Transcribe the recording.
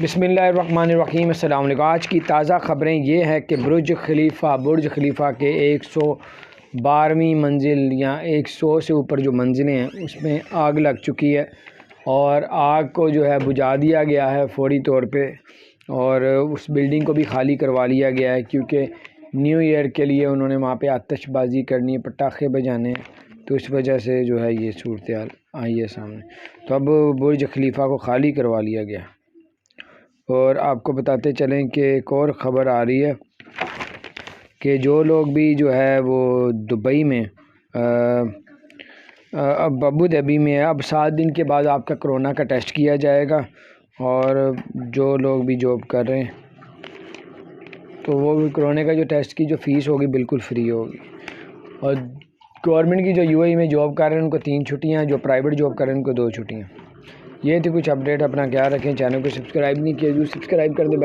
بسم اللہ الرحمن الرحیم۔ السلام علیکم۔ آج کی تازہ خبریں یہ ہے کہ برج خلیفہ کے 112ویں منزل یا 100 سے اوپر جو منزلیں ہیں اس میں آگ لگ چکی ہے، اور آگ کو جو ہے بجھا دیا گیا ہے فوری طور پہ، اور اس بلڈنگ کو بھی خالی کروا لیا گیا ہے کیونکہ نیو ایئر کے لیے انہوں نے وہاں پہ آتش بازی کرنی ہے، پٹاخے بجانے ہیں، تو اس وجہ سے جو ہے یہ صورتحال آئی ہے سامنے۔ تو اب برج خلیفہ کو خالی کروا لیا گیا۔ اور آپ کو بتاتے چلیں کہ ایک اور خبر آ رہی ہے کہ جو لوگ بھی جو ہے وہ دبئی میں اب ابو دھابی میں ہے، اب 7 دن کے بعد آپ کا کرونا کا ٹیسٹ کیا جائے گا، اور جو لوگ بھی جاب کر رہے ہیں تو وہ بھی کرونا کا جو ٹیسٹ کی جو فیس ہوگی بالکل فری ہوگی۔ اور گورنمنٹ کی جو یو اے ای میں جاب کر رہے ہیں ان کو 3 چھٹیاں، جو پرائیویٹ جاب کر رہے ہیں ان کو 2 چھٹیاں۔ یہ تھی کچھ اپڈیٹ۔ اپنا خیال رکھیں، چینل کو سبسکرائب نہیں کیا جو سبسکرائب کر دیں۔